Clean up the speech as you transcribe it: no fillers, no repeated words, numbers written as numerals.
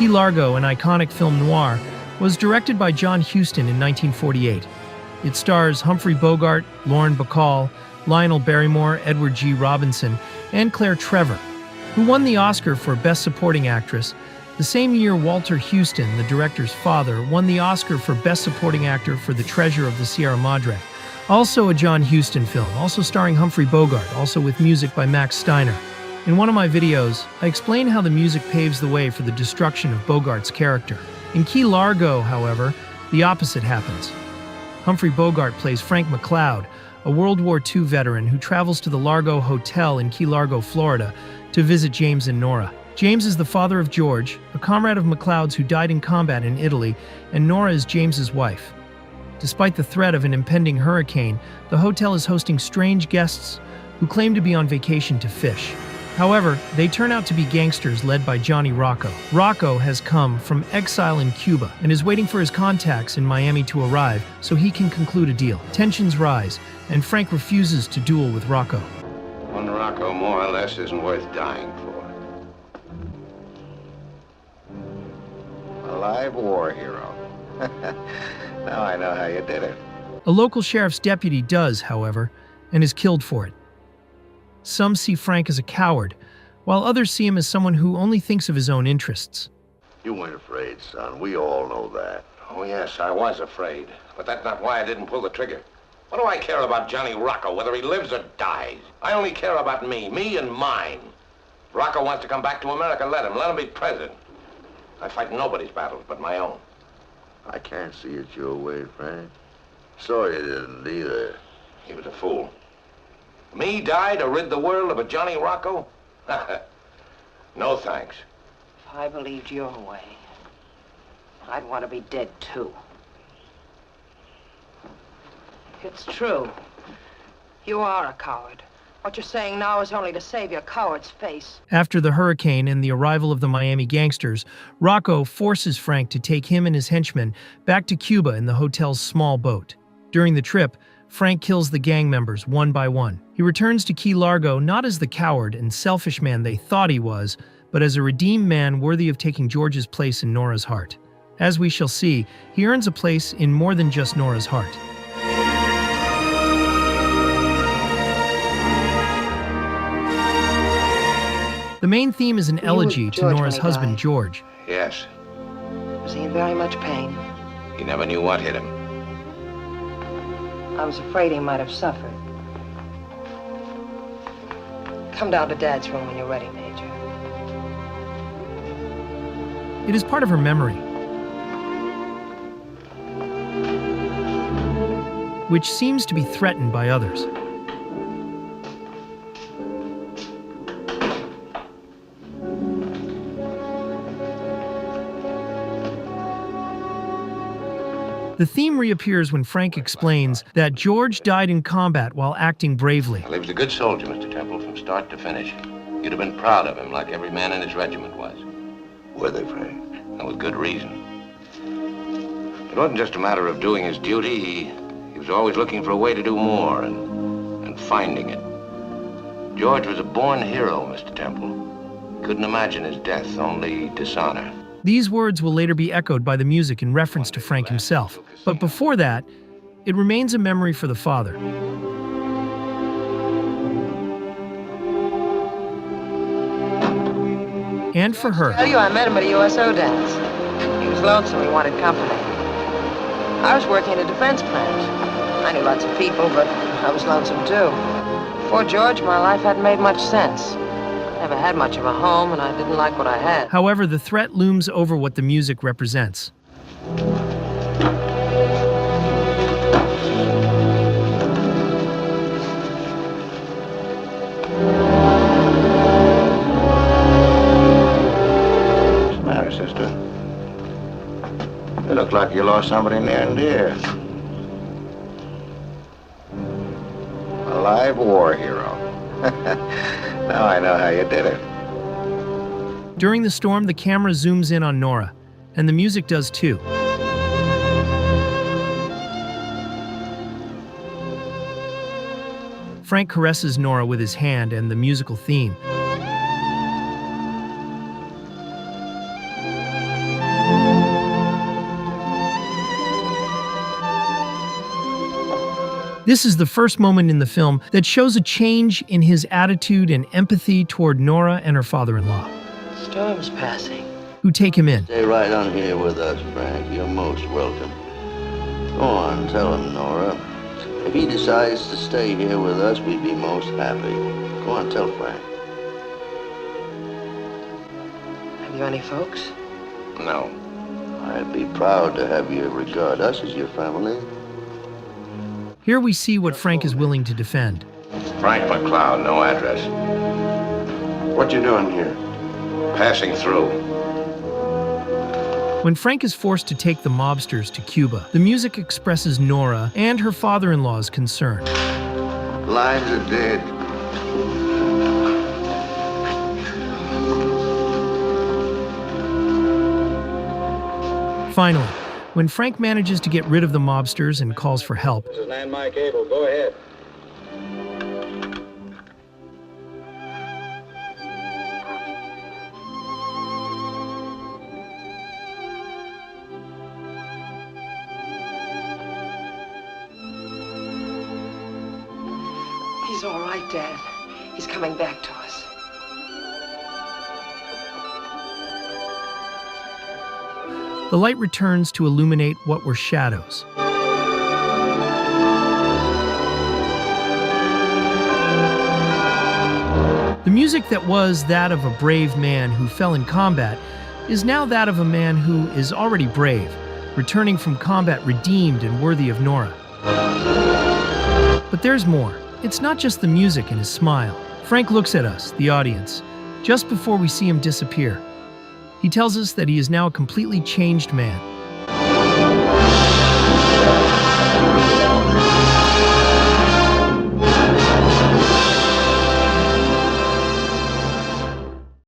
Key Largo, an iconic film noir, was directed by John Huston in 1948. It stars Humphrey Bogart, Lauren Bacall, Lionel Barrymore, Edward G. Robinson, and Claire Trevor, who won the Oscar for Best Supporting Actress. The same year, Walter Huston, the director's father, won the Oscar for Best Supporting Actor for The Treasure of the Sierra Madre. Also a John Huston film, also starring Humphrey Bogart, also with music by Max Steiner. In one of my videos, I explain how the music paves the way for the destruction of Bogart's character. In Key Largo, however, the opposite happens. Humphrey Bogart plays Frank McCloud, a World War II veteran who travels to the Largo Hotel in Key Largo, Florida, to visit James and Nora. James is the father of George, a comrade of McCloud's who died in combat in Italy, and Nora is James's wife. Despite the threat of an impending hurricane, the hotel is hosting strange guests who claim to be on vacation to fish. However, they turn out to be gangsters led by Johnny Rocco. Rocco has come from exile in Cuba and is waiting for his contacts in Miami to arrive so he can conclude a deal. Tensions rise, and Frank refuses to duel with Rocco. One Rocco, more or less, isn't worth dying for. A live war hero. Now I know how you did it. A local sheriff's deputy does, however, and is killed for it. Some see Frank as a coward, while others see him as someone who only thinks of his own interests. You weren't afraid, son. We all know that. Oh, yes, I was afraid. But that's not why I didn't pull the trigger. What do I care about Johnny Rocco, whether he lives or dies? I only care about me and mine. If Rocco wants to come back to America, let him be president. I fight nobody's battles but my own. I can't see it your way, Frank. Sorry you didn't either. He was a fool. Me die to rid the world of a Johnny Rocco? No thanks. If I believed your way, I'd want to be dead too. It's true. You are a coward. What you're saying now is only to save your coward's face. After the hurricane and the arrival of the Miami gangsters, Rocco forces Frank to take him and his henchmen back to Cuba in the hotel's small boat. During the trip, Frank kills the gang members one by one. He returns to Key Largo not as the coward and selfish man they thought he was, but as a redeemed man worthy of taking George's place in Nora's heart. As we shall see, he earns a place in more than just Nora's heart. The main theme is an elegy to Nora's husband, George. Yes. Was he in very much pain? He never knew what hit him. I was afraid he might have suffered. Come down to Dad's room when you're ready, Major. It is part of her memory, which seems to be threatened by others. The theme reappears when Frank explains that George died in combat while acting bravely. Well, he was a good soldier, Mr. Temple, from start to finish. You'd have been proud of him, like every man in his regiment was. Were they, Frank? And with good reason. It wasn't just a matter of doing his duty. He was always looking for a way to do more and finding it. George was a born hero, Mr. Temple. Couldn't imagine his death, only dishonor. These words will later be echoed by the music in reference to Frank himself. But before that, it remains a memory for the father. And for her. I tell you, I met him at a USO dance. He was lonesome, he wanted company. I was working in a defense plant. I knew lots of people, but I was lonesome too. Before George, my life hadn't made much sense. I never had much of a home, and I didn't like what I had. However, the threat looms over what the music represents. What's the matter, sister? You look like you lost somebody near and dear. A live war hero. Now I know how you did it. During the storm, the camera zooms in on Nora, and the music does too. Frank caresses Nora with his hand and the musical theme. This is the first moment in the film that shows a change in his attitude and empathy toward Nora and her father-in-law, Storm's passing. who take him in. Stay right on here with us, Frank. You're most welcome. Go on, tell him, Nora. If he decides to stay here with us, we'd be most happy. Go on, tell Frank. Have you any folks? No. I'd be proud to have you regard us as your family. Here we see what Frank is willing to defend. Frank McLeod, no address. What you doing here? Passing through. When Frank is forced to take the mobsters to Cuba, the music expresses Nora and her father-in-law's concern. Lines are dead. Finally, when Frank manages to get rid of the mobsters and calls for help, This is landmark cable. Go ahead. He's all right, Dad. He's coming back to us. the light returns to illuminate what were shadows. The music that was that of a brave man who fell in combat is now that of a man who is already brave, returning from combat redeemed and worthy of Nora. But there's more. It's not just the music and his smile. Frank looks at us, the audience, just before we see him disappear. He tells us that he is now a completely changed man,